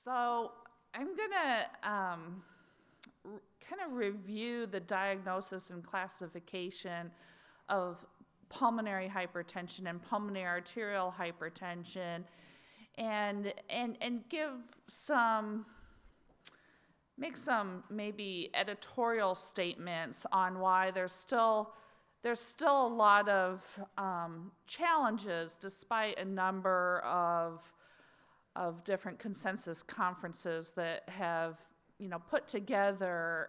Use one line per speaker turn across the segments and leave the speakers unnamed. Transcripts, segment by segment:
So I'm going to kind of review the diagnosis and classification of pulmonary hypertension and pulmonary arterial hypertension and give make some maybe editorial statements on why there's still a lot of challenges despite a number of different consensus conferences that have put together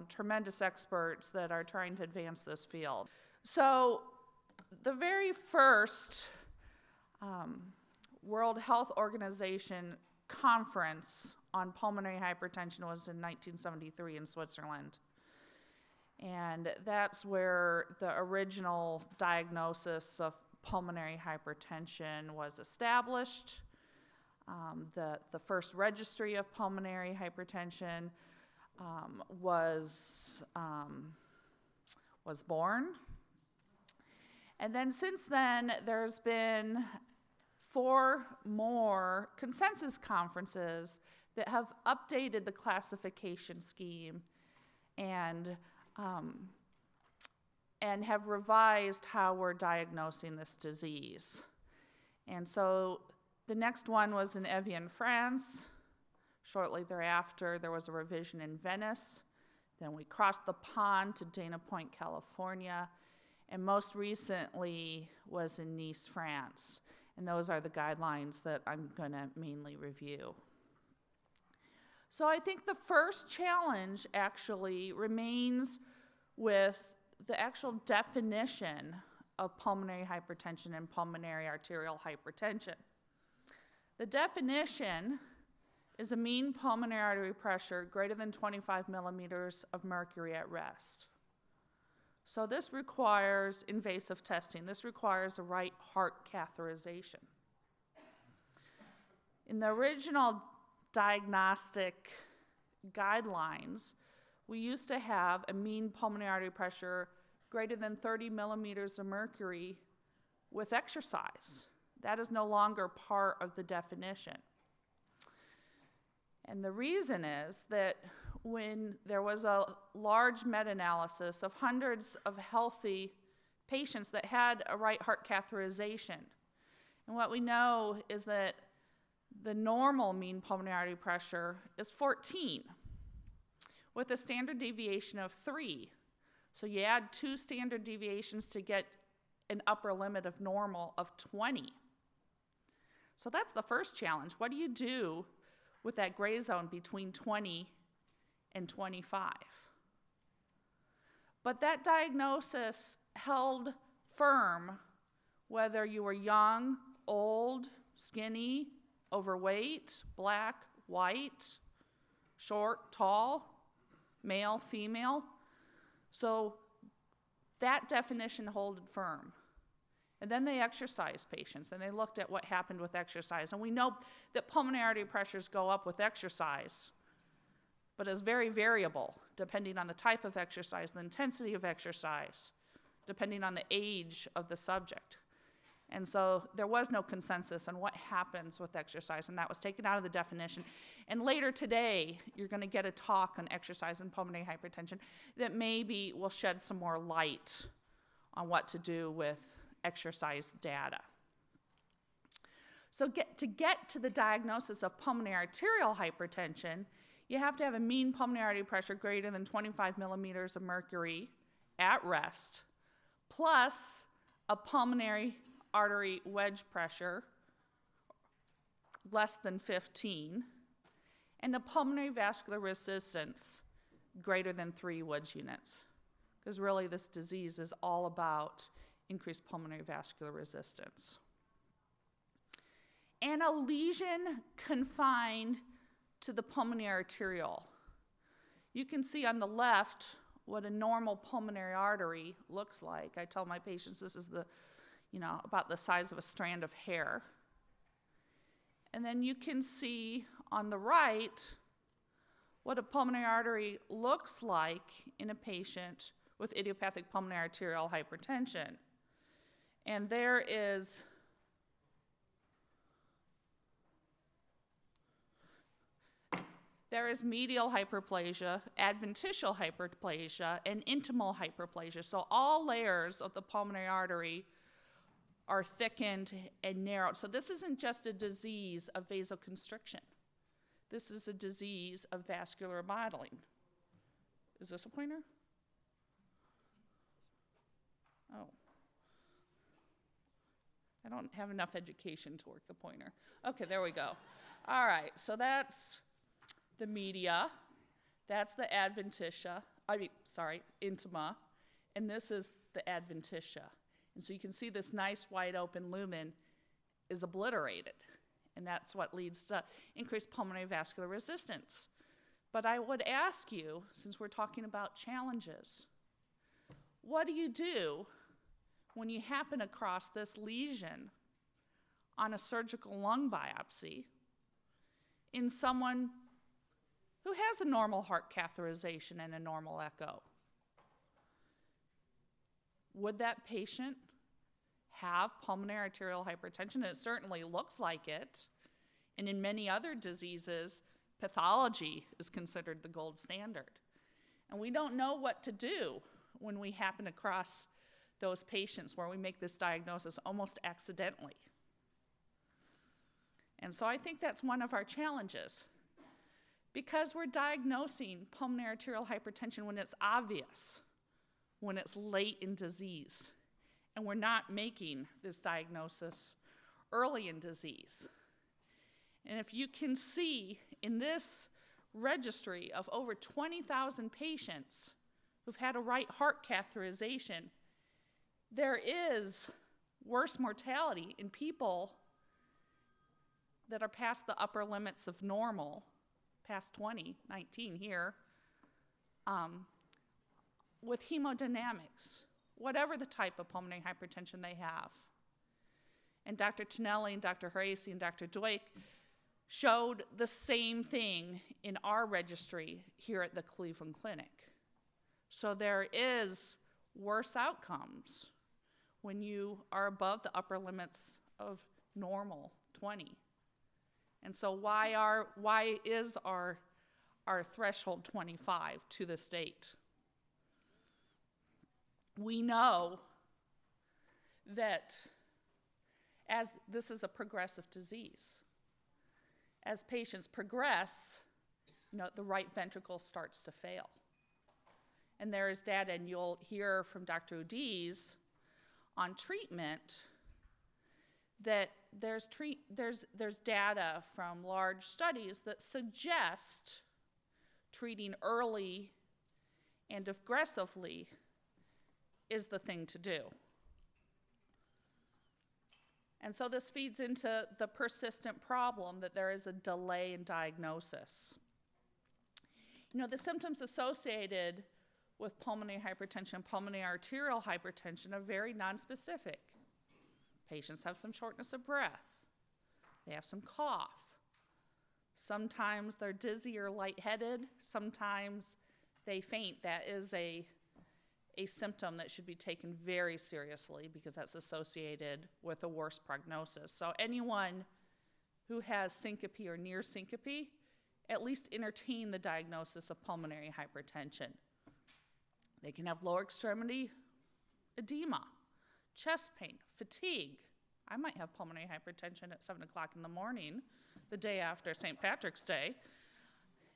tremendous experts that are trying to advance this field. So the very first World Health Organization conference on pulmonary hypertension was in 1973 in Switzerland. And that's where the original diagnosis of pulmonary hypertension was established. The first registry of pulmonary hypertension was born. And then since then, there's been 4 more consensus conferences that have updated the classification scheme and have revised how we're diagnosing this disease. And so the next one was in Evian, France. Shortly thereafter, there was a revision in Venice. Then we crossed the pond to Dana Point, California. And most recently was in Nice, France. And those are the guidelines that I'm going to mainly review. So I think the first challenge actually remains with the actual definition of pulmonary hypertension and pulmonary arterial hypertension. The definition is a mean pulmonary artery pressure greater than 25 millimeters of mercury at rest. So this requires invasive testing. This requires a right heart catheterization. In the original diagnostic guidelines, we used to have a mean pulmonary artery pressure greater than 30 millimeters of mercury with exercise. That is no longer part of the definition. And the reason is that when there was a large meta-analysis of hundreds of healthy patients that had a right heart catheterization, and what we know is that the normal mean pulmonary artery pressure is 14, with a standard deviation of 3. So you add 2 standard deviations to get an upper limit of normal of 20. So that's the first challenge. What do you do with that gray zone between 20 and 25? But that diagnosis held firm whether you were young, old, skinny, overweight, black, white, short, tall, male, female. So that definition held firm. And then they exercised patients, and they looked at what happened with exercise. And we know that pulmonary artery pressures go up with exercise, but it's very variable depending on the type of exercise, the intensity of exercise, depending on the age of the subject. And so there was no consensus on what happens with exercise, and that was taken out of the definition. And later today, you're going to get a talk on exercise and pulmonary hypertension that maybe will shed some more light on what to do with exercise data. So to get to the diagnosis of pulmonary arterial hypertension, you have to have a mean pulmonary artery pressure greater than 25 millimeters of mercury at rest, plus a pulmonary artery wedge pressure less than 15, and a pulmonary vascular resistance greater than 3 Wood units. Because really this disease is all about increased pulmonary vascular resistance. And a lesion confined to the pulmonary arteriole. You can see on the left what a normal pulmonary artery looks like. I tell my patients this is about the size of a strand of hair. And then you can see on the right what a pulmonary artery looks like in a patient with idiopathic pulmonary arterial hypertension. And there is There is medial hyperplasia, adventitial hyperplasia, and intimal hyperplasia. So all layers of the pulmonary artery are thickened and narrowed. So this isn't just a disease of vasoconstriction. This is a disease of vascular remodeling. Is this a pointer? Oh. I don't have enough education to work the pointer. Okay, there we go. All right, so that's the media. That's the intima. And this is the adventitia. And so you can see this nice wide open lumen is obliterated. And that's what leads to increased pulmonary vascular resistance. But I would ask you, since we're talking about challenges, what do you do when you happen across this lesion on a surgical lung biopsy in someone who has a normal heart catheterization and a normal echo? Would that patient have pulmonary arterial hypertension? And it certainly looks like it. And in many other diseases, pathology is considered the gold standard. And we don't know what to do when we happen across those patients where we make this diagnosis almost accidentally. And so I think that's one of our challenges, because we're diagnosing pulmonary arterial hypertension when it's obvious, when it's late in disease, and we're not making this diagnosis early in disease. And if you can see in this registry of over 20,000 patients who've had a right heart catheterization, there is worse mortality in people that are past the upper limits of normal, past 20, 19 here, with hemodynamics, whatever the type of pulmonary hypertension they have. And Dr. Tonelli and Dr. Haracy and Dr. Duake showed the same thing in our registry here at the Cleveland Clinic. So there is worse outcomes when you are above the upper limits of normal, 20. And so why is our threshold 25 to this date? We know that as this is a progressive disease, as patients progress, the right ventricle starts to fail. And there is data, and you'll hear from Dr. Udiz on treatment, that there's data from large studies that suggest treating early and aggressively is the thing to do. And so this feeds into the persistent problem that there is a delay in diagnosis. The symptoms associated with pulmonary hypertension, pulmonary arterial hypertension, are very nonspecific. Patients have some shortness of breath. They have some cough. Sometimes they're dizzy or lightheaded. Sometimes they faint. That is a symptom that should be taken very seriously, because that's associated with a worse prognosis. So anyone who has syncope or near syncope, at least entertain the diagnosis of pulmonary hypertension. They can have lower extremity edema, chest pain, fatigue. I might have pulmonary hypertension at 7 o'clock in the morning, the day after St. Patrick's Day,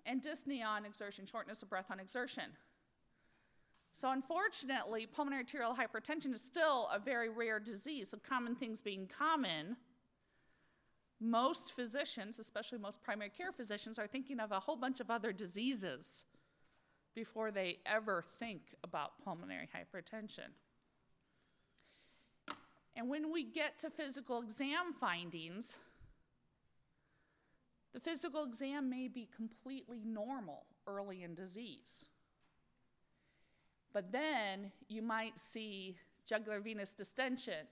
and dyspnea on exertion, shortness of breath on exertion. So unfortunately, pulmonary arterial hypertension is still a very rare disease. So common things being common, most physicians, especially most primary care physicians, are thinking of a whole bunch of other diseases before they ever think about pulmonary hypertension. And when we get to physical exam findings, the physical exam may be completely normal early in disease. But then you might see jugular venous distension,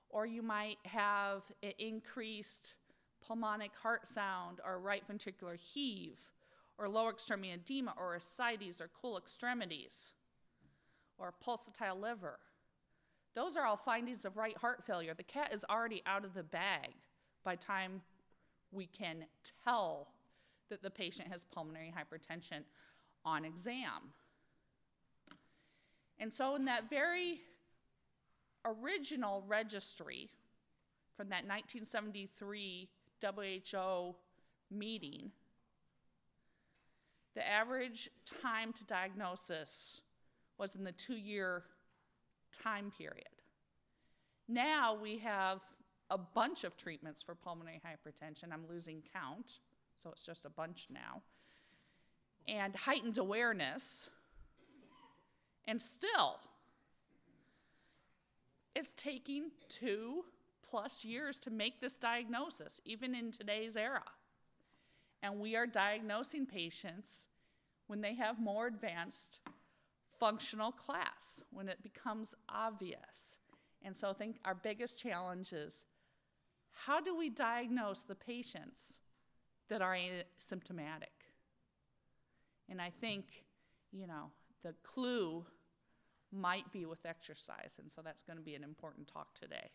or you might have an increased pulmonic heart sound, or right ventricular heave, or lower extremity edema, or ascites, or cool extremities, or pulsatile liver. Those are all findings of right heart failure. The cat is already out of the bag by the time we can tell that the patient has pulmonary hypertension on exam. And so in that very original registry from that 1973 WHO meeting, the average time to diagnosis was in the 2-year time period. Now we have a bunch of treatments for pulmonary hypertension. I'm losing count, so it's just a bunch now. And heightened awareness. And still, it's taking 2+ years to make this diagnosis, even in today's era. And we are diagnosing patients when they have more advanced functional class, when it becomes obvious. And so I think our biggest challenge is, how do we diagnose the patients that are asymptomatic? And I think, the clue might be with exercise, and so that's going to be an important talk today.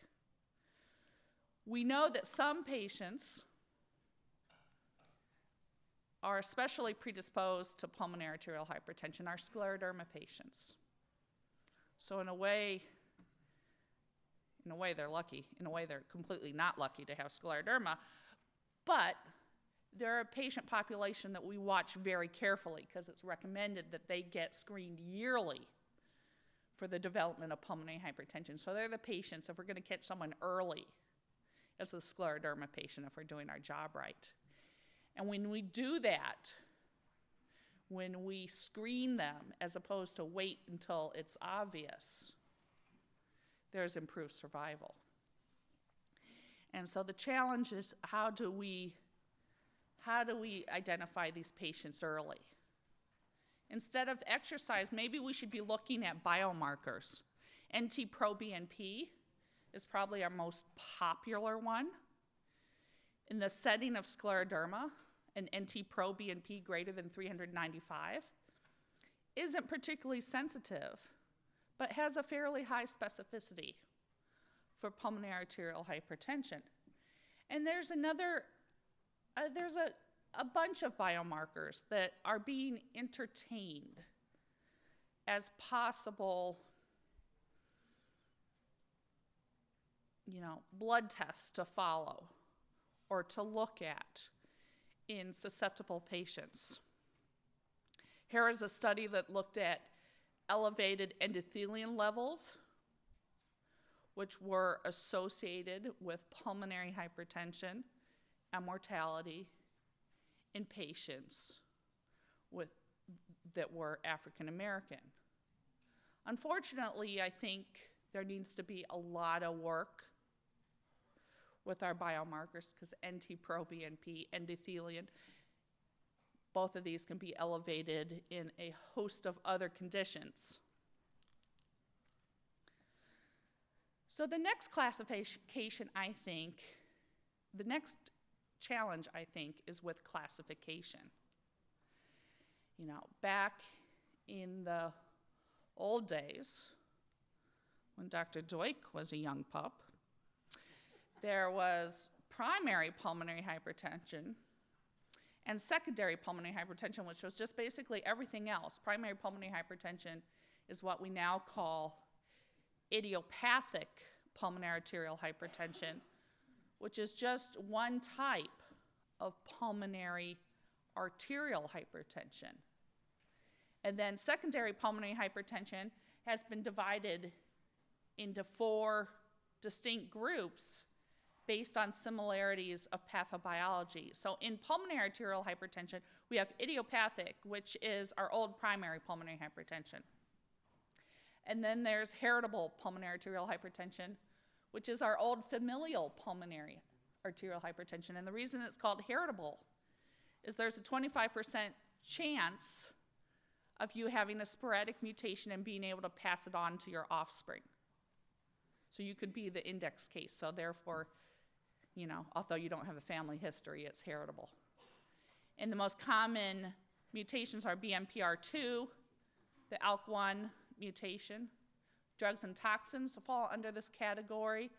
We know that some patients are especially predisposed to pulmonary arterial hypertension, are scleroderma patients. So in a way they're lucky. In a way they're completely not lucky to have scleroderma, but they're a patient population that we watch very carefully because it's recommended that they get screened yearly for the development of pulmonary hypertension. So they're the patients, if we're going to catch someone early, as a scleroderma patient, if we're doing our job right. And when we do that, when we screen them as opposed to wait until it's obvious, there's improved survival. And so the challenge is, how do we identify these patients early? Instead of exercise, maybe we should be looking at biomarkers. NT-proBNP is probably our most popular one. In the setting of scleroderma, an NT-proBNP greater than 395 isn't particularly sensitive, but has a fairly high specificity for pulmonary arterial hypertension. And there's a bunch of biomarkers that are being entertained as possible, blood tests to follow or to look at in susceptible patients. Here is a study that looked at elevated endothelin levels, which were associated with pulmonary hypertension and mortality in patients that were African American. Unfortunately, I think there needs to be a lot of work with our biomarkers because NT-proBNP, endothelin, both of these can be elevated in a host of other conditions. So the next classification, the next challenge, I think, is with classification. Back in the old days, when Dr. Doik was a young pup, there was primary pulmonary hypertension and secondary pulmonary hypertension, which was just basically everything else. Primary pulmonary hypertension is what we now call idiopathic pulmonary arterial hypertension, which is just one type of pulmonary arterial hypertension. And then secondary pulmonary hypertension has been divided into 4 distinct groups based on similarities of pathobiology. So in pulmonary arterial hypertension, we have idiopathic, which is our old primary pulmonary hypertension. And then there's heritable pulmonary arterial hypertension, which is our old familial pulmonary arterial hypertension. And the reason it's called heritable is there's a 25% chance of you having a sporadic mutation and being able to pass it on to your offspring. So you could be the index case. So therefore, although you don't have a family history, it's heritable. And the most common mutations are BMPR2, the ALK1 mutation. Drugs and toxins fall under this category.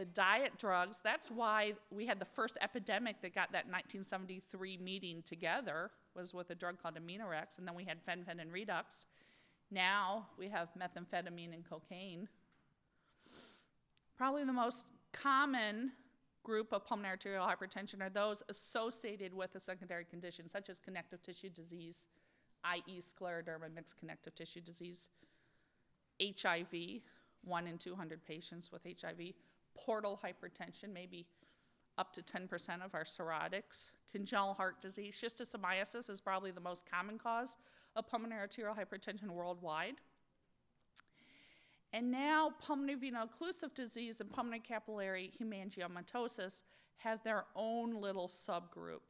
The diet drugs, that's why we had the first epidemic that got that 1973 meeting together, was with a drug called Aminorex, and then we had fen-phen and Redux. Now we have methamphetamine and cocaine. Probably the most common group of pulmonary arterial hypertension are those associated with a secondary condition, such as connective tissue disease, i.e. scleroderma, mixed connective tissue disease, HIV, 1 in 200 patients with HIV, portal hypertension, maybe up to 10% of our cirrhotics, congenital heart disease. Schistosomiasis is probably the most common cause of pulmonary arterial hypertension worldwide. And now pulmonary veno-occlusive disease and pulmonary capillary hemangiomatosis have their own little subgroup,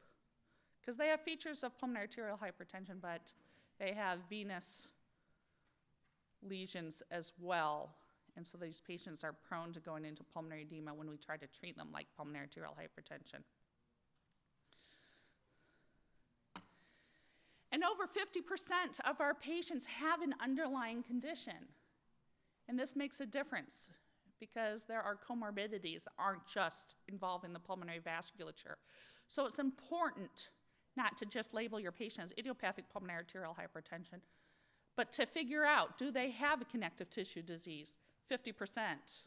because they have features of pulmonary arterial hypertension, but they have venous lesions as well. And so these patients are prone to going into pulmonary edema when we try to treat them like pulmonary arterial hypertension. And over 50% of our patients have an underlying condition. And this makes a difference because there are comorbidities that aren't just involving the pulmonary vasculature. So it's important not to just label your patient as idiopathic pulmonary arterial hypertension, but to figure out, do they have a connective tissue disease? 50%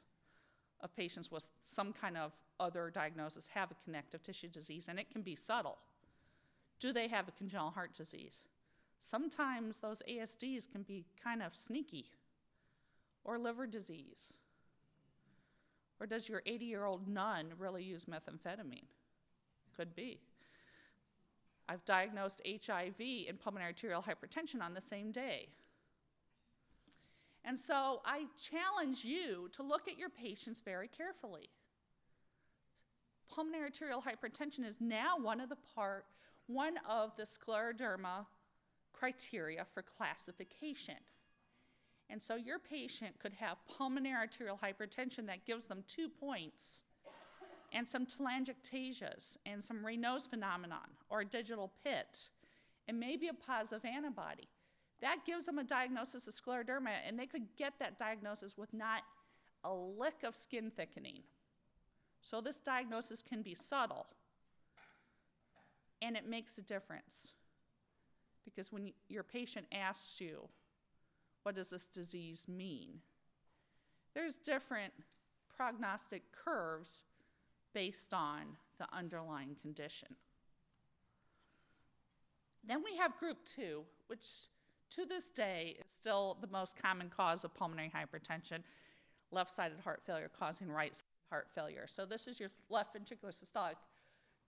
of patients with some kind of other diagnosis have a connective tissue disease, and it can be subtle. Do they have a congenital heart disease? Sometimes those ASDs can be kind of sneaky. Or liver disease. Or does your 80-year-old nun really use methamphetamine? Could be. I've diagnosed HIV and pulmonary arterial hypertension on the same day. And so I challenge you to look at your patients very carefully. Pulmonary arterial hypertension is now one of the scleroderma criteria for classification. And so your patient could have pulmonary arterial hypertension that gives them 2 points, and some telangiectasias, and some Raynaud's phenomenon, or a digital pit, and maybe a positive antibody. That gives them a diagnosis of scleroderma, and they could get that diagnosis with not a lick of skin thickening. So this diagnosis can be subtle, and it makes a difference. Because when your patient asks you, what does this disease mean? There's different prognostic curves based on the underlying condition. Then we have group 2, which to this day is still the most common cause of pulmonary hypertension, left-sided heart failure causing right-sided heart failure. So this is your left ventricular systolic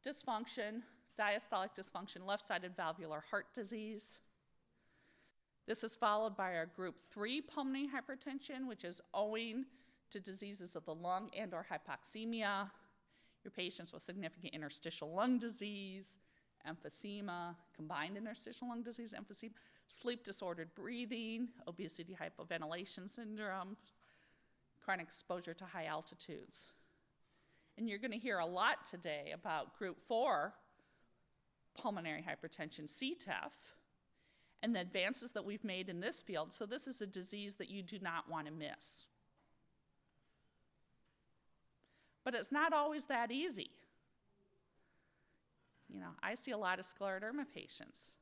dysfunction, diastolic dysfunction, left-sided valvular heart disease. This is followed by our group 3 pulmonary hypertension, which is owing to diseases of the lung and or hypoxemia, your patients with significant interstitial lung disease, emphysema, combined interstitial lung disease, emphysema, sleep disordered breathing, obesity hypoventilation syndrome, chronic exposure to high altitudes. And you're going to hear a lot today about group 4 pulmonary hypertension, CTEPH, and the advances that we've made in this field. So this is a disease that you do not want to miss. But it's not always that easy. You know, I see a lot of scleroderma patients.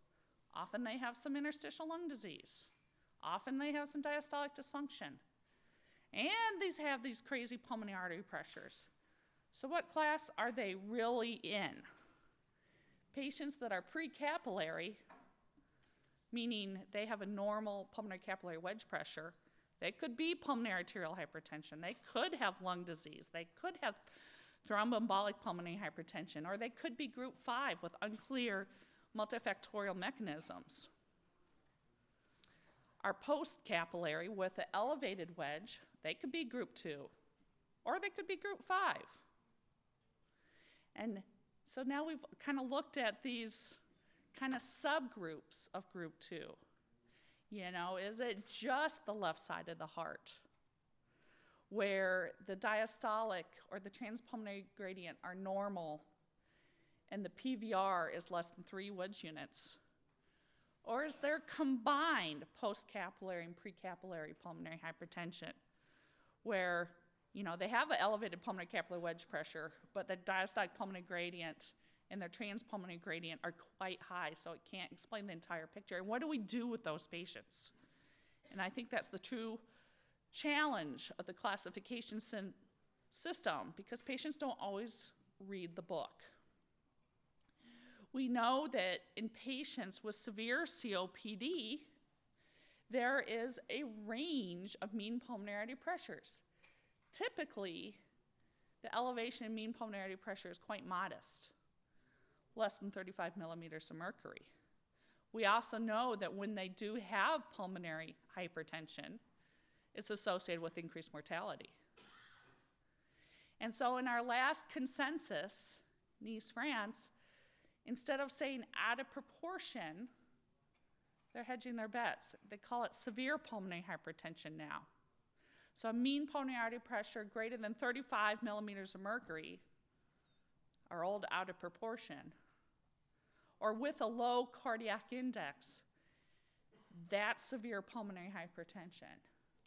Often they have some interstitial lung disease. Often they have some diastolic dysfunction. And these have these crazy pulmonary artery pressures. So what class are they really in? Patients that are precapillary, meaning they have a normal pulmonary capillary wedge pressure. They could be pulmonary arterial hypertension. They could have lung disease. They could have thromboembolic pulmonary hypertension, or they could be group 5 with unclear multifactorial mechanisms. Our post-capillary with an elevated wedge, they could be group 2, or they could be group 5. And so now we've kind of looked at these kind of subgroups of group 2. You know, is it just the left side of the heart where the diastolic or the transpulmonary gradient are normal and the PVR is less than 3 Wood's units? Or is there combined post-capillary and precapillary pulmonary hypertension where They have an elevated pulmonary capillary wedge pressure, but the diastolic pulmonary gradient and their transpulmonary gradient are quite high, so it can't explain the entire picture. And what do we do with those patients? And I think that's the true challenge of the classification system, because patients don't always read the book. We know that in patients with severe COPD, there is a range of mean pulmonary artery pressures. Typically, the elevation in mean pulmonary artery pressure is quite modest, less than 35 millimeters of mercury. We also know that when they do have pulmonary hypertension, it's associated with increased mortality. And so in our last consensus, Nice, France, instead of saying out of proportion, they're hedging their bets. They call it severe pulmonary hypertension now. So a mean pulmonary artery pressure greater than 35 millimeters of mercury are old out of proportion. Or with a low cardiac index, that's severe pulmonary hypertension.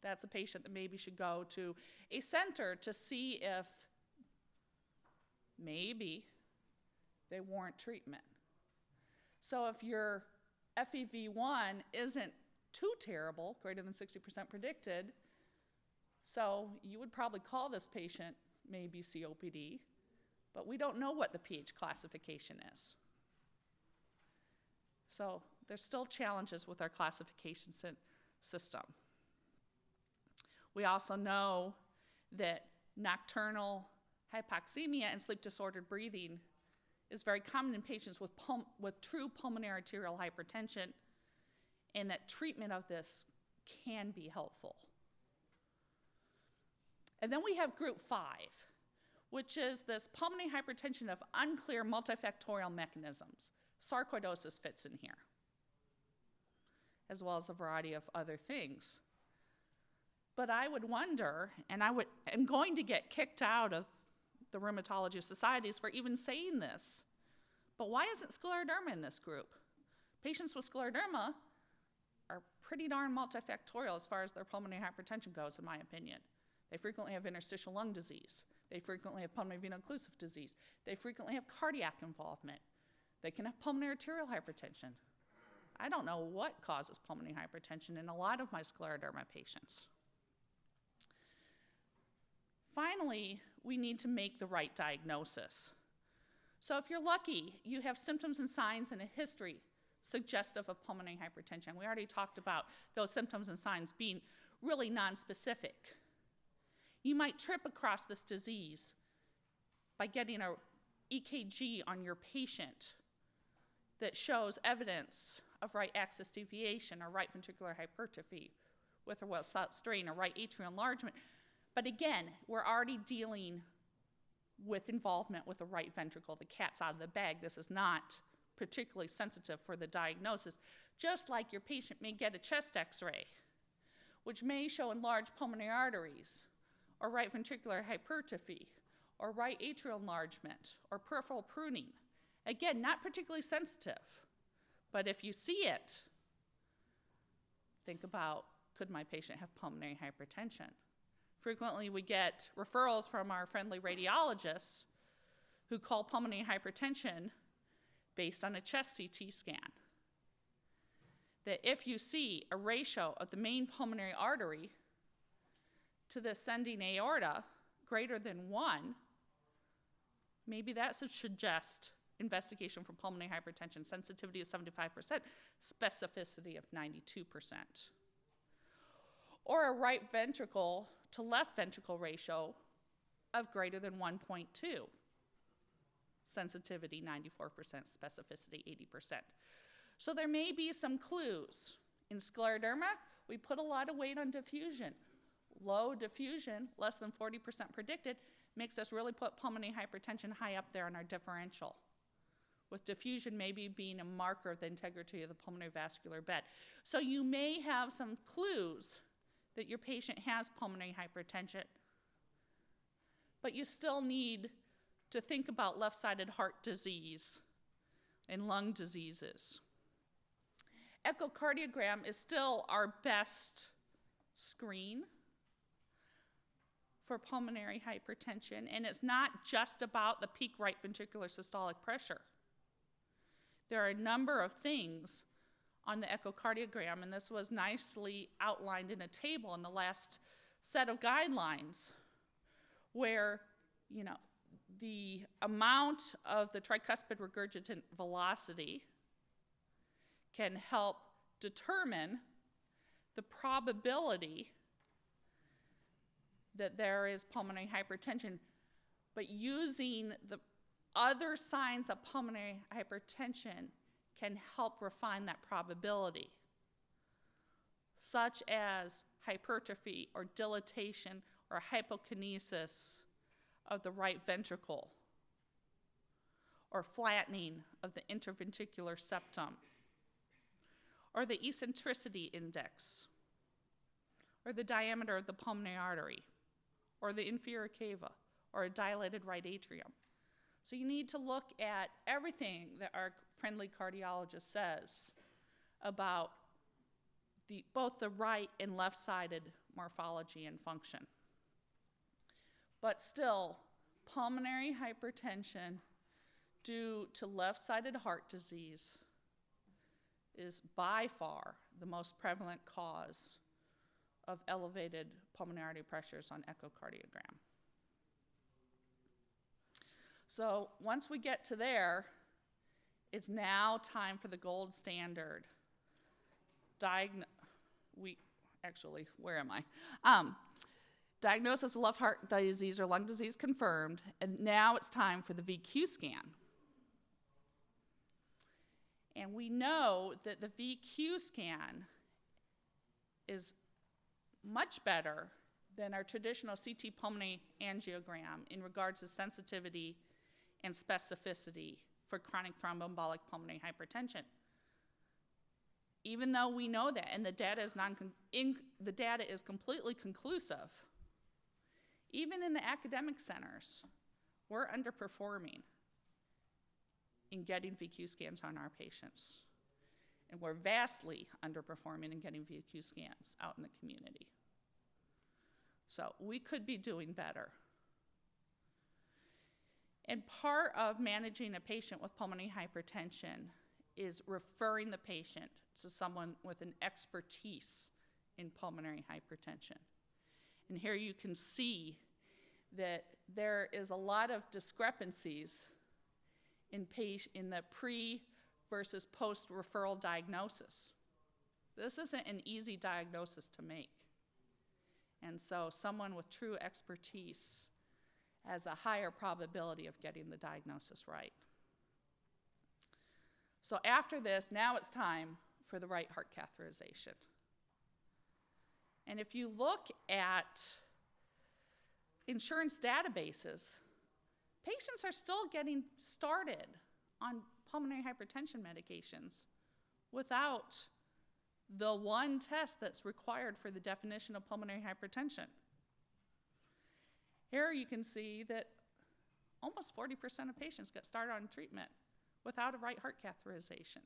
That's a patient that maybe should go to a center to see if maybe they warrant treatment. So if your FEV1 isn't too terrible, greater than 60% predicted, so you would probably call this patient maybe COPD, but we don't know what the pH classification is. So there's still challenges with our classification system. We also know that nocturnal hypoxemia and sleep-disordered breathing is very common in patients with true pulmonary arterial hypertension, and that treatment of this can be helpful. And then we have group 5, which is this pulmonary hypertension of unclear multifactorial mechanisms. Sarcoidosis fits in here, as well as a variety of other things. But I would wonder, and I'm going to get kicked out of the rheumatology societies for even saying this, but why isn't scleroderma in this group? Patients with scleroderma are pretty darn multifactorial as far as their pulmonary hypertension goes, in my opinion. They frequently have interstitial lung disease. They frequently have pulmonary veno-occlusive disease. They frequently have cardiac involvement. They can have pulmonary arterial hypertension. I don't know what causes pulmonary hypertension in a lot of my scleroderma patients. Finally, we need to make the right diagnosis. So if you're lucky, you have symptoms and signs and a history suggestive of pulmonary hypertension. We already talked about those symptoms and signs being really nonspecific. You might trip across this disease by getting an EKG on your patient that shows evidence of right axis deviation or right ventricular hypertrophy with or without strain or right atrial enlargement. But again, we're already dealing with involvement with the right ventricle. The cat's out of the bag. This is not particularly sensitive for the diagnosis. Just like your patient may get a chest x-ray, which may show enlarged pulmonary arteries, or right ventricular hypertrophy, or right atrial enlargement, or peripheral pruning. Again, not particularly sensitive, but if you see it, think about, could my patient have pulmonary hypertension? Frequently we get referrals from our friendly radiologists who call pulmonary hypertension based on a chest CT scan. That if you see a ratio of the main pulmonary artery to the ascending aorta greater than 1, maybe that should suggest investigation for pulmonary hypertension, sensitivity of 75%, specificity of 92%. Or a right ventricle to left ventricle ratio of greater than 1.2. Sensitivity 94%, specificity 80%. So there may be some clues. In scleroderma, we put a lot of weight on diffusion. Low diffusion, less than 40% predicted, makes us really put pulmonary hypertension high up there on our differential, with diffusion maybe being a marker of the integrity of the pulmonary vascular bed. So you may have some clues that your patient has pulmonary hypertension, but you still need to think about left-sided heart disease and lung diseases. Echocardiogram is still our best screen for pulmonary hypertension, and it's not just about the peak right ventricular systolic pressure. There are a number of things on the echocardiogram, and this was nicely outlined in a table in the last set of guidelines, where, you know, the amount of the tricuspid regurgitant velocity can help determine the probability that there is pulmonary hypertension, but using the other signs of pulmonary hypertension can help refine that probability, such as hypertrophy or dilatation or hypokinesis of the right ventricle, or flattening of the interventricular septum, or the eccentricity index, or the diameter of the pulmonary artery, or the inferior cava, or a dilated right atrium. So you need to look at everything that our friendly cardiologist says about both the right and left-sided morphology and function. But still, pulmonary hypertension due to left-sided heart disease is by far the most prevalent cause of elevated pulmonary artery pressures on echocardiogram. So once we get to there, it's now time for the gold standard. Diagnosis of left heart disease or lung disease confirmed, and now it's time for the VQ scan. And we know that the VQ scan is much better than our traditional CT pulmonary angiogram in regards to sensitivity and specificity for chronic thromboembolic pulmonary hypertension. Even though we know that, and the data is completely conclusive, even in the academic centers, we're underperforming in getting VQ scans on our patients. And we're vastly underperforming in getting VQ scans out in the community. So we could be doing better. And part of managing a patient with pulmonary hypertension is referring the patient to someone with an expertise in pulmonary hypertension. And here you can see that there is a lot of discrepancies in the pre versus post-referral diagnosis. This isn't an easy diagnosis to make. And so someone with true expertise has a higher probability of getting the diagnosis right. So after this, now it's time for the right heart catheterization. And if you look at insurance databases, patients are still getting started on pulmonary hypertension medications without the one test that's required for the definition of pulmonary hypertension. Here you can see that almost 40% of patients get started on treatment without a right heart catheterization.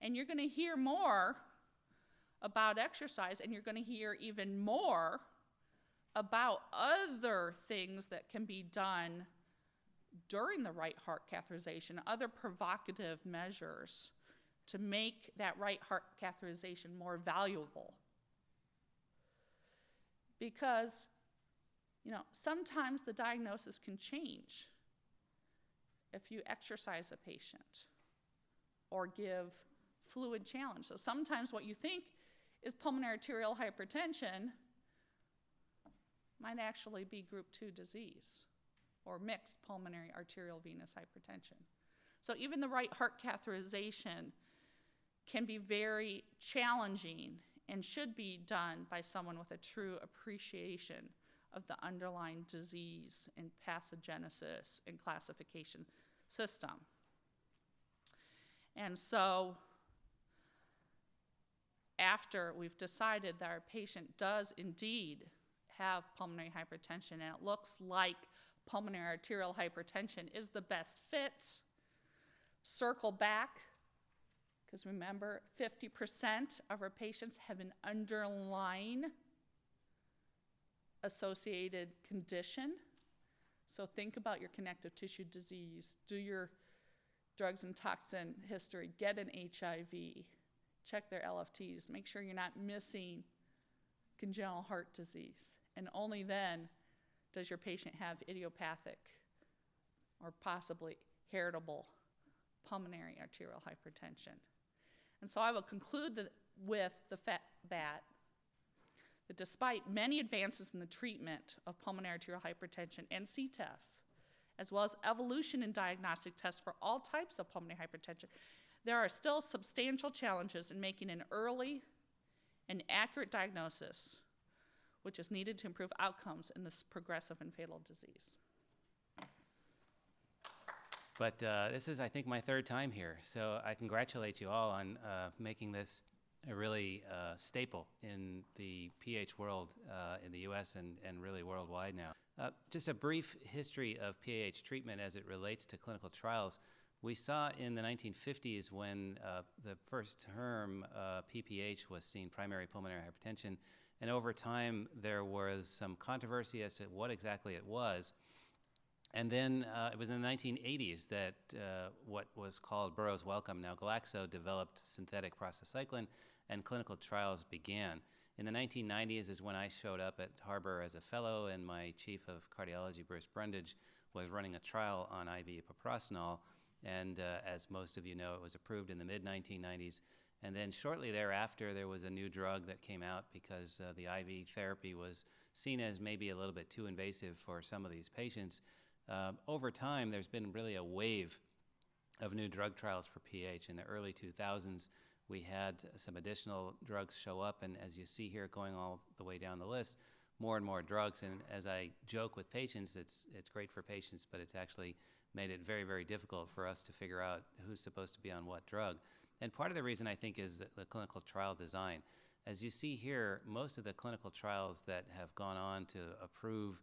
And you're going to hear more about exercise, and you're going to hear even more about other things that can be done during the right heart catheterization, other provocative measures to make that right heart catheterization more valuable. Because, sometimes the diagnosis can change if you exercise a patient or give fluid challenge. So sometimes what you think is pulmonary arterial hypertension might actually be group 2 disease or mixed pulmonary arterial venous hypertension. So even the right heart catheterization can be very challenging and should be done by someone with a true appreciation of the underlying disease and pathogenesis and classification system. And so after we've decided that our patient does indeed have pulmonary hypertension and it looks like pulmonary arterial hypertension is the best fit, circle back, because remember, 50% of our patients have an underlying associated condition. So think about your connective tissue disease, do your drugs and toxin history, get an HIV, check their LFTs, make sure you're not missing congenital heart disease. And only then does your patient have idiopathic or possibly heritable pulmonary arterial hypertension. And so I will conclude with the fact that despite many advances in the treatment of pulmonary arterial hypertension and CTEPH, as well as evolution in diagnostic tests for all types of pulmonary hypertension, there are still substantial challenges in making an early and accurate diagnosis, which is needed to improve outcomes in this progressive and fatal disease.
But this is, I think, my third time here, so I congratulate you all on making this a really staple in the PH world in the US and really worldwide now. Just a brief history of PAH treatment as it relates to clinical trials. We saw in the 1950s when the first term PPH was seen, primary pulmonary hypertension, and over time there was some controversy as to what exactly it was. And then it was in the 1980s that what was called Burroughs Wellcome, now Glaxo, developed synthetic prostacyclin, and clinical trials began. In the 1990s is when I showed up at Harbor as a fellow, and my chief of cardiology, Bruce Brundage, was running a trial on IV epoprostenol. And as most of you know, it was approved in the mid-1990s. And then shortly thereafter, there was a new drug that came out because the IV therapy was seen as maybe a little bit too invasive for some of these patients. Over time, there's been really a wave of new drug trials for PH. In the early 2000s, we had some additional drugs show up, and as you see here going all the way down the list, more and more drugs. And as I joke with patients, it's great for patients, but it's actually made it very, very difficult for us to figure out who's supposed to be on what drug. And part of the reason, I think, is the clinical trial design. As you see here, most of the clinical trials that have gone on to approve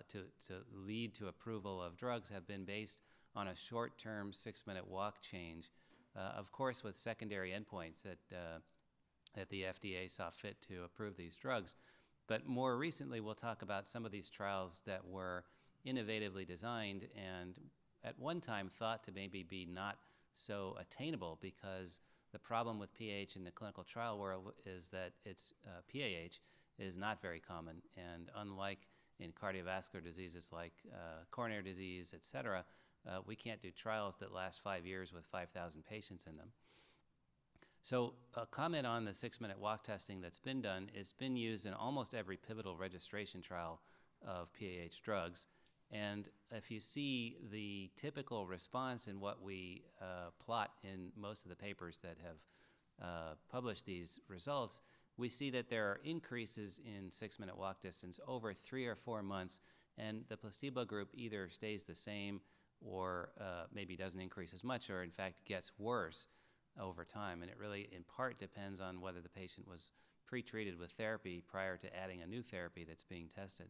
to lead to approval of drugs have been based on a short-term 6-minute walk change, of course with secondary endpoints that the FDA saw fit to approve these drugs. But more recently, we'll talk about some of these trials that were innovatively designed and at one time thought to maybe be not so attainable, because the problem with PAH in the clinical trial world is that it's PAH is not very common, and unlike in cardiovascular diseases like coronary disease, et cetera, we can't do trials that last 5 years with 5,000 patients in them. So a comment on the 6-minute walk testing that's been done. It's been used in almost every pivotal registration trial of PAH drugs. And if you see the typical response in what we plot in most of the papers that have published these results, we see that there are increases in 6-minute walk distance over 3 or 4 months, and the placebo group either stays the same or maybe doesn't increase as much, or in fact gets worse over time. And it really in part depends on whether the patient was pre-treated with therapy prior to adding a new therapy that's being tested.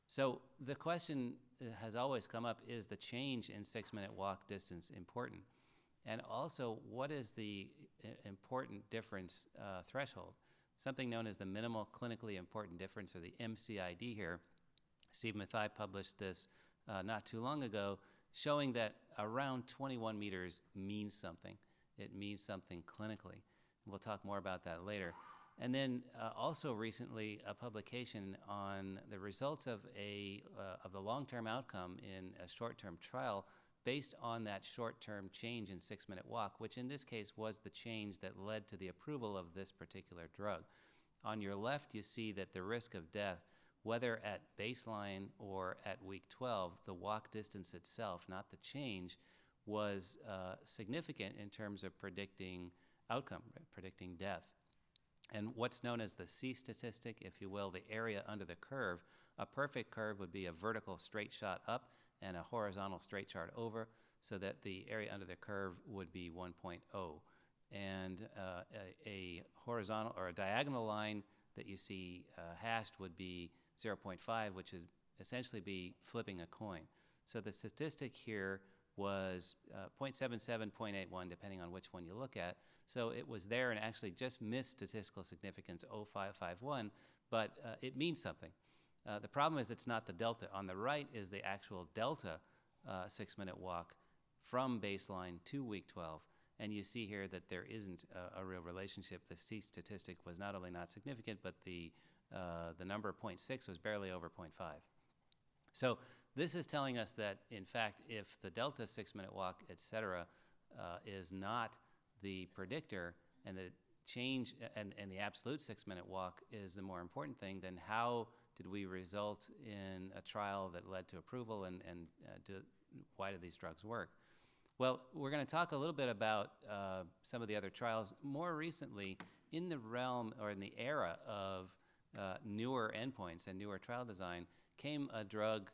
So the question has always come up, is the change in 6-minute walk distance important? And also, what is the important difference threshold? Something known as the minimal clinically important difference, or the MCID here. Steve Mathai published this not too long ago, showing that around 21 meters means something. It means something clinically. We'll talk more about that later. And then also recently, a publication on the results of the long-term outcome in a short-term trial based on that short-term change in 6-minute walk, which in this case was the change that led to the approval of this particular drug. On your left, you see that the risk of death, whether at baseline or at week 12, the walk distance itself, not the change, was significant in terms of predicting outcome, predicting death. And what's known as the C statistic, if you will, the area under the curve, a perfect curve would be a vertical straight shot up and a horizontal straight shot over, so that the area under the curve would be 1.0. And a horizontal or a diagonal line that you see hashed would be 0.5, which would essentially be flipping a coin. So the statistic here was 0.77, 0.81, depending on which one you look at. So it was there and actually just missed statistical significance 0.551, but it means something. The problem is it's not the delta. On the right is the actual delta 6-minute walk from baseline to week 12. And you see here that there isn't a real relationship. The C statistic was not only not significant, but the number 0.6 was barely over 0.5. So this is telling us that, in fact, if the delta 6-minute walk, et cetera, is not the predictor, and the change and the absolute 6-minute walk is the more important thing, then how did we result in a trial that led to approval, and why do these drugs work? Well, we're going to talk a little bit about some of the other trials. More recently, in the realm or in the era of newer endpoints and newer trial design, came a drug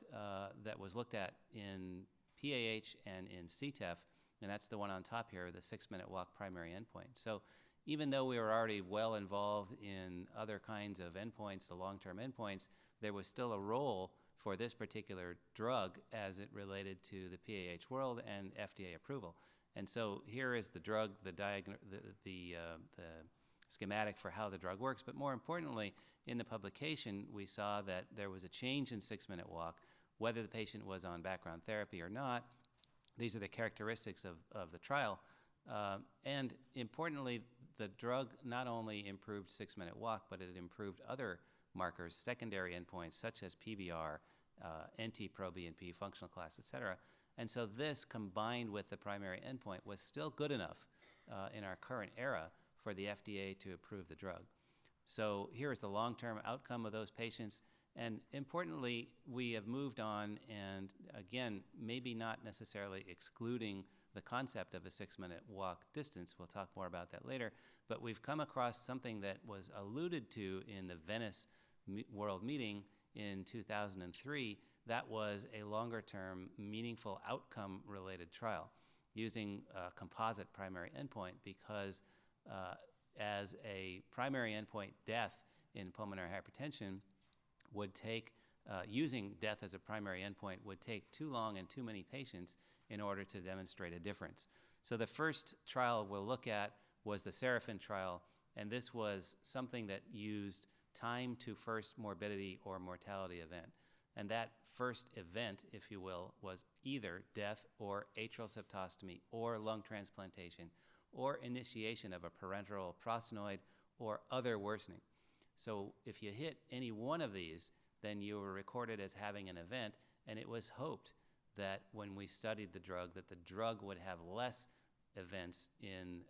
that was looked at in PAH and in CTEPH, and that's the one on top here, the 6-minute walk primary endpoint. So even though we were already well involved in other kinds of endpoints, the long-term endpoints, there was still a role for this particular drug as it related to the PAH world and FDA approval. And so here is the drug, the schematic for how the drug works. But more importantly, in the publication, we saw that there was a change in 6-minute walk, whether the patient was on background therapy or not. These are the characteristics of the trial. And importantly, the drug not only improved 6-minute walk, but it improved other markers, secondary endpoints such as PVR, NT-proBNP, functional class, et cetera. And so this, combined with the primary endpoint, was still good enough in our current era for the FDA to approve the drug. So here is the long-term outcome of those patients. And importantly, we have moved on, and again, maybe not necessarily excluding the concept of a 6-minute walk distance. We'll talk more about that later. But we've come across something that was alluded to in the Venice World Meeting in 2003. That was a longer-term, meaningful outcome-related trial using a composite primary endpoint, because as a primary endpoint, death in pulmonary hypertension would take, using death as a primary endpoint would take too long and too many patients in order to demonstrate a difference. So the first trial we'll look at was the Seraphim trial, and this was something that used time to first morbidity or mortality event. And that first event, if you will, was either death or atrial septostomy or lung transplantation or initiation of a parenteral prostanoid or other worsening. So if you hit any one of these, then you were recorded as having an event, and it was hoped that when we studied the drug, that the drug would have less events in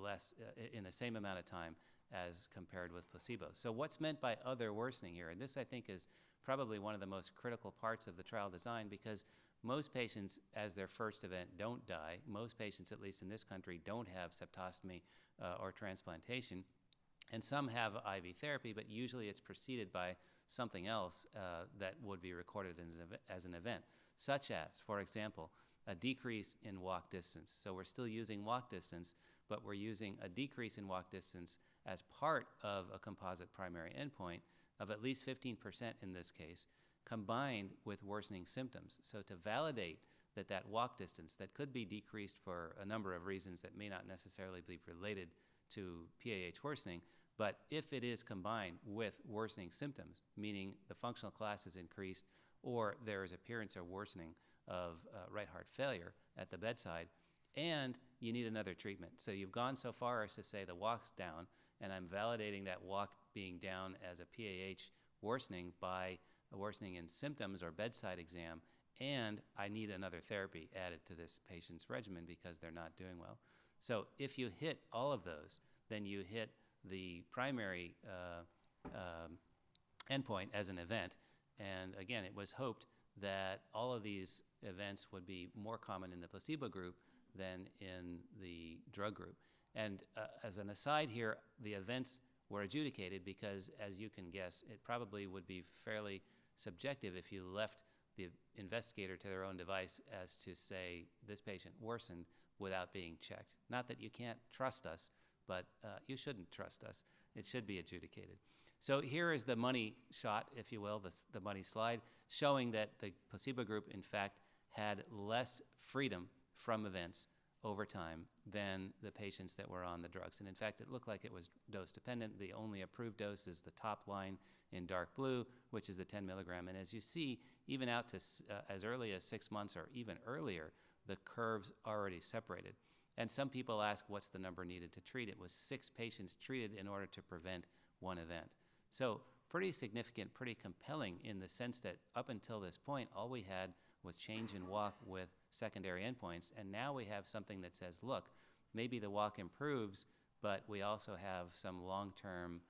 the same amount of time as compared with placebo. So what's meant by other worsening here? And this, I think, is probably one of the most critical parts of the trial design, because most patients, as their first event, don't die. Most patients, at least in this country, don't have septostomy or transplantation. And some have IV therapy, but usually it's preceded by something else that would be recorded as an event, such as, for example, a decrease in walk distance. So we're still using walk distance, but we're using a decrease in walk distance as part of a composite primary endpoint of at least 15% in this case, combined with worsening symptoms. So to validate that that walk distance that could be decreased for a number of reasons that may not necessarily be related to PAH worsening, but if it is combined with worsening symptoms, meaning the functional class is increased or there is appearance or worsening of right heart failure at the bedside, and you need another treatment. So you've gone so far as to say the walk's down, and I'm validating that walk being down as a PAH worsening by a worsening in symptoms or bedside exam, and I need another therapy added to this patient's regimen because they're not doing well. So if you hit all of those, then you hit the primary endpoint as an event. And again, it was hoped that all of these events would be more common in the placebo group than in the drug group. And as an aside here, the events were adjudicated because, as you can guess, it probably would be fairly subjective if you left the investigator to their own device as to say this patient worsened without being checked. Not that you can't trust us, but you shouldn't trust us. It should be adjudicated. So here is the money shot, if you will, the money slide, showing that the placebo group, in fact, had less freedom from events over time than the patients that were on the drugs. And in fact, it looked like it was dose dependent. The only approved dose is the top line in dark blue, which is the 10 milligram. And as you see, even out to as early as 6 months or even earlier, the curves already separated. And some people ask, what's the number needed to treat? It was 6 patients treated in order to prevent 1 event. So pretty significant, pretty compelling in the sense that up until this point, all we had was change in walk with secondary endpoints. And now we have something that says, look, maybe the walk improves, but we also have some long-term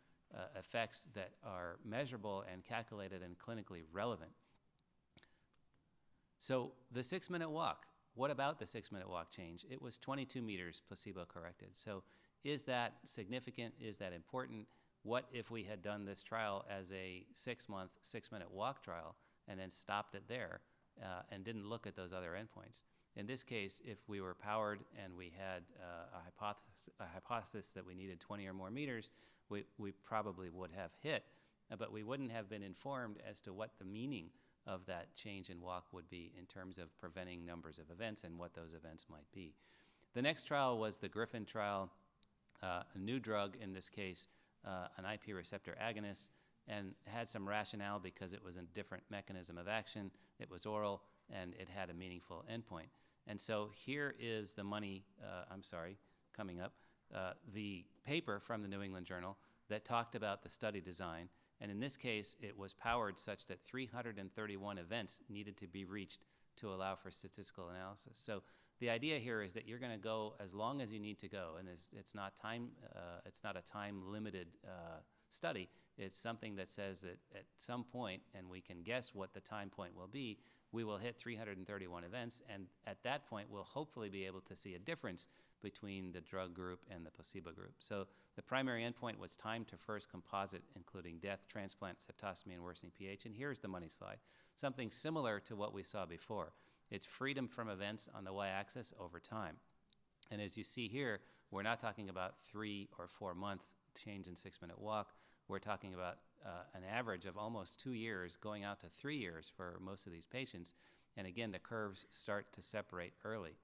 effects that are measurable and calculated and clinically relevant. So the 6-minute walk, what about the 6-minute walk change? It was 22 meters placebo-corrected. So is that significant? Is that important? What if we had done this trial as a 6-month, 6-minute walk trial and then stopped it there and didn't look at those other endpoints? In this case, if we were powered and we had a hypothesis that we needed 20 or more meters, we probably would have hit, but we wouldn't have been informed as to what the meaning of that change in walk would be in terms of preventing numbers of events and what those events might be. The next trial was the Griffin trial, a new drug in this case, an IP receptor agonist, and had some rationale because it was a different mechanism of action, it was oral, and it had a meaningful endpoint. And so here is the coming up, the paper from the New England Journal that talked about the study design. And in this case, it was powered such that 331 events needed to be reached to allow for statistical analysis. So the idea here is that you're going to go as long as you need to go, and it's not a time-limited study. It's something that says that at some point, and we can guess what the time point will be, we will hit 331 events, and at that point, we'll hopefully be able to see a difference between the drug group and the placebo group. So the primary endpoint was time to first composite, including death, transplant, septostomy, and worsening pH. And here's the money slide, something similar to what we saw before. It's freedom from events on the y-axis over time. And as you see here, we're not talking about 3 or 4 months change in 6-minute walk. We're talking about an average of almost 2 years, going out to 3 years for most of these patients. And again, the curves start to separate early.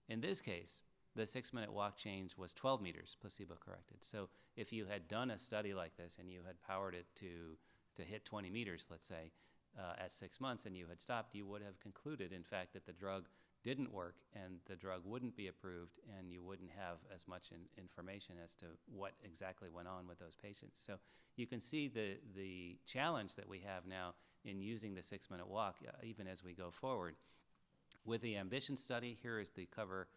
In this case, the 6-minute walk change was 12 meters placebo-corrected. So if you had done a study like this and you had powered it to hit 20 meters, let's say, at 6 months and you had stopped, you would have concluded, in fact, that the drug didn't work and the drug wouldn't be approved and you wouldn't have as much information as to what exactly went on with those patients. So you can see the challenge that we have now in using the 6-minute walk, even as we go forward. With the Ambition study, here is the cover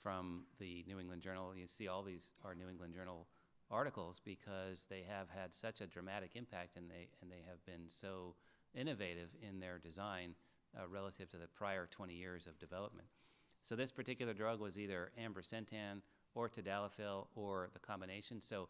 from the New England Journal. You see all these are New England Journal articles because they have had such a dramatic impact and they have been so innovative in their design relative to the prior 20 years of development. So this particular drug was either ambrisentan or tadalafil or the combination. So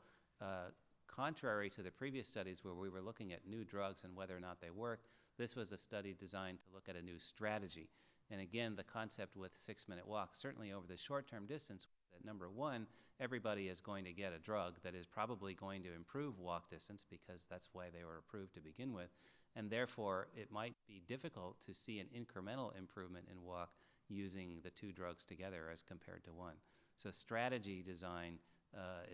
contrary to the previous studies where we were looking at new drugs and whether or not they work, this was a study designed to look at a new strategy. And again, the concept with 6-minute walk, certainly over the short-term distance, that number one, everybody is going to get a drug that is probably going to improve walk distance because that's why they were approved to begin with. And therefore, it might be difficult to see an incremental improvement in walk using the 2 drugs together as compared to one. So strategy design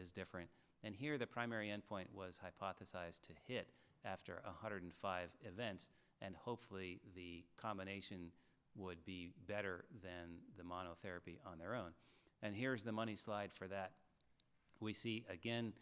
is different. And here the primary endpoint was hypothesized to hit after 105 events, and hopefully the combination would be better than the monotherapy on their own. And here's the money slide for that. We see, again,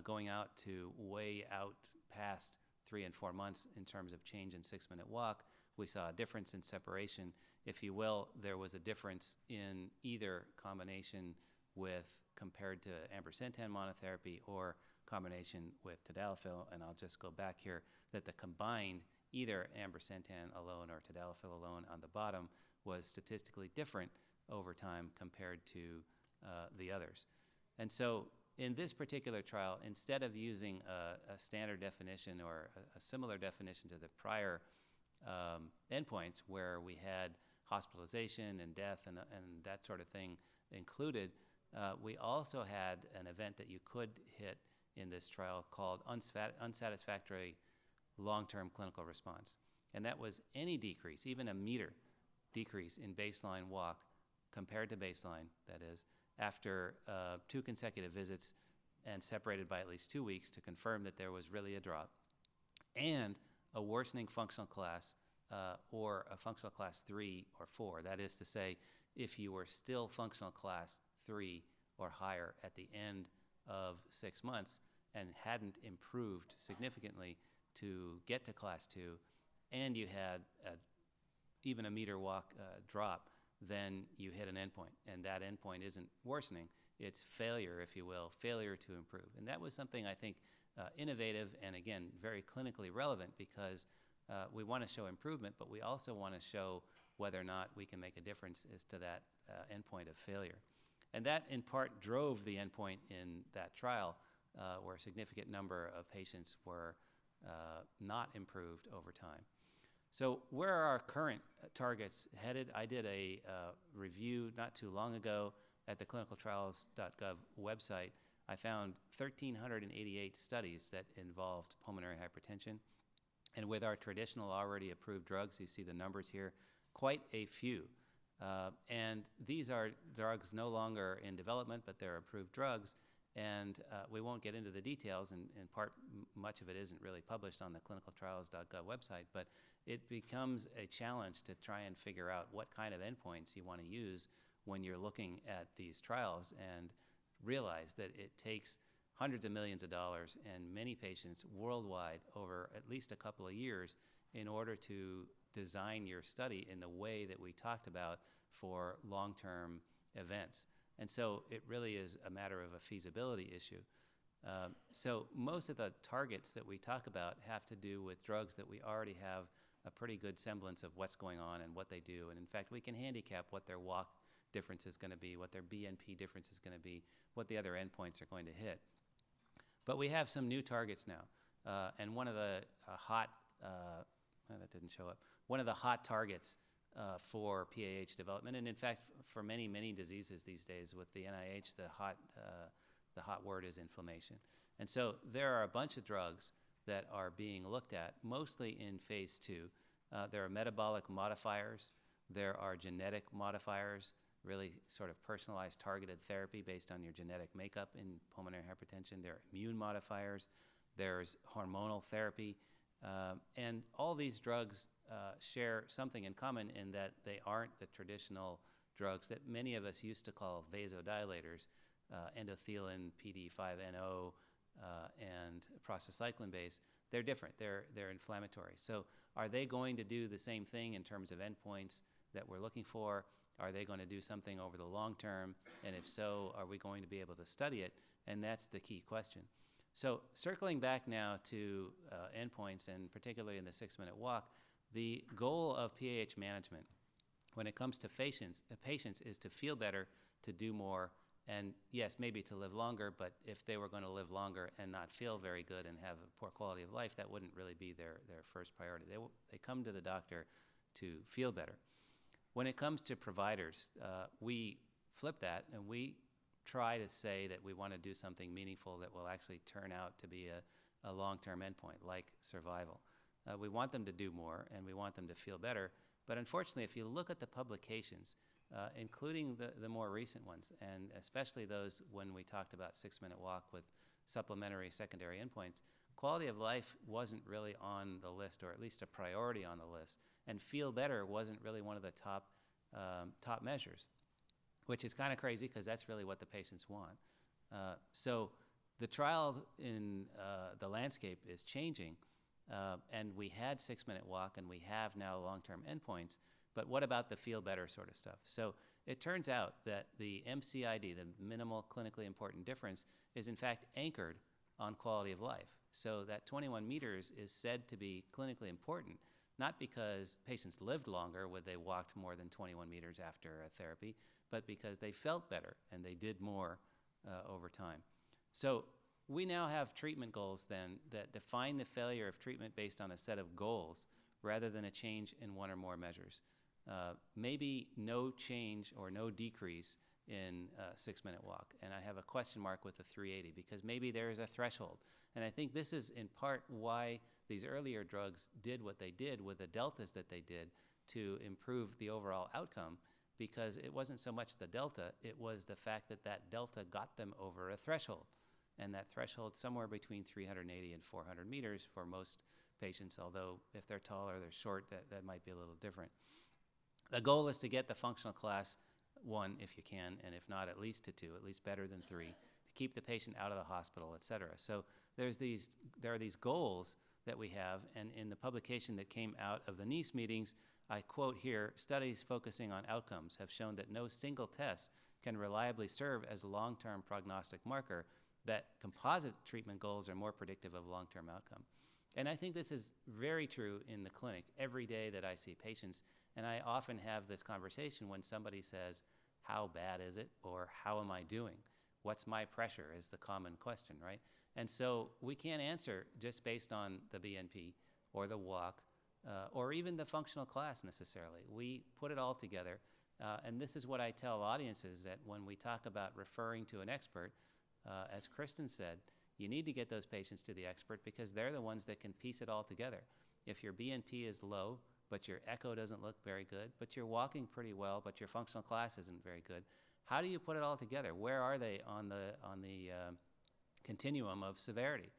going out to way out past 3 and 4 months in terms of change in 6-minute walk. We saw a difference in separation. If you will, there was a difference in either combination with compared to ambrisentan monotherapy or combination with tadalafil. And I'll just go back here that the combined either ambrisentan alone or tadalafil alone on the bottom was statistically different over time compared to the others. And so in this particular trial, instead of using a standard definition or a similar definition to the prior endpoints where we had hospitalization and death and that sort of thing included, we also had an event that you could hit in this trial called unsatisfactory long-term clinical response. And that was any decrease, even a meter decrease in baseline walk compared to baseline, that is, after 2 consecutive visits and separated by at least 2 weeks to confirm that there was really a drop, and a worsening functional class or a functional class 3 or 4. That is to say, if you were still functional class 3 or higher at the end of 6 months and hadn't improved significantly to get to class 2, and you had even a meter walk drop, then you hit an endpoint. And that endpoint isn't worsening, it's failure, if you will, failure to improve. And that was something I think innovative and, again, very clinically relevant, because we want to show improvement, but we also want to show whether or not we can make a difference as to that endpoint of failure. And that, in part, drove the endpoint in that trial, where a significant number of patients were not improved over time. So where are our current targets headed? I did a review not too long ago at the clinicaltrials.gov website. I found 1,388 studies that involved pulmonary hypertension. And with our traditional already approved drugs, you see the numbers here, quite a few. And these are drugs no longer in development, but they're approved drugs. And we won't get into the details, and in part, much of it isn't really published on the clinicaltrials.gov website, but it becomes a challenge to try and figure out what kind of endpoints you want to use when you're looking at these trials, and realize that it takes hundreds of millions of dollars and many patients worldwide over at least a couple of years in order to design your study in the way that we talked about for long-term events. And so it really is a matter of a feasibility issue. So most of the targets that we talk about have to do with drugs that we already have a pretty good semblance of what's going on and what they do. And in fact, we can handicap what their walk difference is going to be, what their BNP difference is going to be, what the other endpoints are going to hit. But we have some new targets now. And one of the that didn't show up. One of the hot targets for PAH development, and in fact, for many, many diseases these days with the NIH, the hot word is inflammation. And so there are a bunch of drugs that are being looked at, mostly in phase 2. There are metabolic modifiers. There are genetic modifiers, really sort of personalized targeted therapy based on your genetic makeup in pulmonary hypertension. There are immune modifiers. There's hormonal therapy. And all these drugs share something in common in that they aren't the traditional drugs that many of us used to call vasodilators, endothelin, PD5NO, and prostacyclin base. They're different. They're inflammatory. So are they going to do the same thing in terms of endpoints that we're looking for? Are they going to do something over the long term? And if so, are we going to be able to study it? And that's the key question. So circling back now to endpoints, and particularly in the 6-minute walk, the goal of PAH management when it comes to patients is to feel better, to do more, and yes, maybe to live longer, but if they were going to live longer and not feel very good and have a poor quality of life, that wouldn't really be their first priority. They come to the doctor to feel better. When it comes to providers, we flip that and we try to say that we want to do something meaningful that will actually turn out to be a long-term endpoint, like survival. We want them to do more and we want them to feel better, but unfortunately, if you look at the publications, including the more recent ones, and especially those when we talked about 6-minute walk with supplementary secondary endpoints, quality of life wasn't really on the list, or at least a priority on the list, and feel better wasn't really one of the top measures, which is kind of crazy because that's really what the patients want. So the trial in the landscape is changing, and we had 6-minute walk and we have now long-term endpoints, but what about the feel better sort of stuff? So it turns out that the MCID, the minimal clinically important difference, is in fact anchored on quality of life. So that 21 meters is said to be clinically important, not because patients lived longer when they walked more than 21 meters after a therapy, but because they felt better and they did more over time. So we now have treatment goals then that define the failure of treatment based on a set of goals rather than a change in one or more measures. Maybe no change or no decrease in 6-minute walk. And I have a question mark with the 380 because maybe there is a threshold. And I think this is in part why these earlier drugs did what they did with the deltas that they did to improve the overall outcome, because it wasn't so much the delta, it was the fact that that delta got them over a threshold. And that threshold somewhere between 380 and 400 meters for most patients, although if they're tall or they're short, that might be a little different. The goal is to get the functional class 1 if you can, and if not, at least to 2, at least better than 3, to keep the patient out of the hospital, et cetera. So there are these goals that we have, and in the publication that came out of the NEACE meetings, I quote here, studies focusing on outcomes have shown that no single test can reliably serve as a long-term prognostic marker, that composite treatment goals are more predictive of long-term outcome. And I think this is very true in the clinic every day that I see patients, and I often have this conversation when somebody says, how bad is it, or how am I doing? What's my pressure is the common question, right? And so we can't answer just based on the BNP or the walk or even the functional class necessarily. We put it all together, and this is what I tell audiences, that when we talk about referring to an expert, as Kristen said, you need to get those patients to the expert because they're the ones that can piece it all together. If your BNP is low, but your echo doesn't look very good, but you're walking pretty well, but your functional class isn't very good, how do you put it all together? Where are they on the continuum of severity?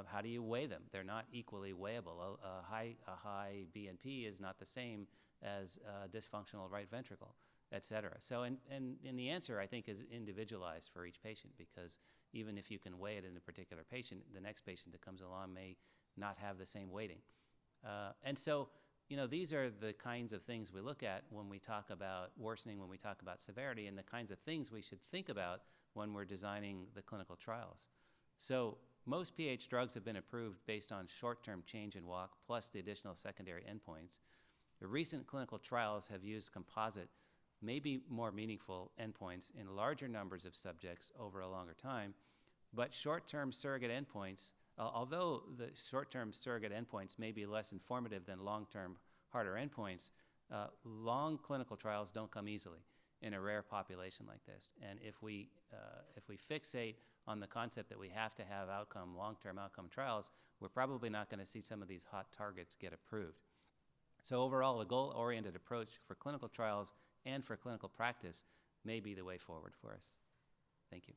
How do you weigh them? They're not equally weighable. A high BNP is not the same as dysfunctional right ventricle, et cetera. So, and the answer, I think, is individualized for each patient, because even if you can weigh it in a particular patient, the next patient that comes along may not have the same weighting. And so, these are the kinds of things we look at when we talk about worsening, when we talk about severity, and the kinds of things we should think about when we're designing the clinical trials. So most PH drugs have been approved based on short-term change in walk plus the additional secondary endpoints. The recent clinical trials have used composite, maybe more meaningful endpoints in larger numbers of subjects over a longer time, but short-term surrogate endpoints, although the short-term surrogate endpoints may be less informative than long-term harder endpoints, long clinical trials don't come easily in a rare population like this. And if we fixate on the concept that we have to have long-term outcome trials, we're probably not going to see some of these hot targets get approved. So overall, a goal-oriented approach for clinical trials and for clinical practice may be the way forward for us. Thank you.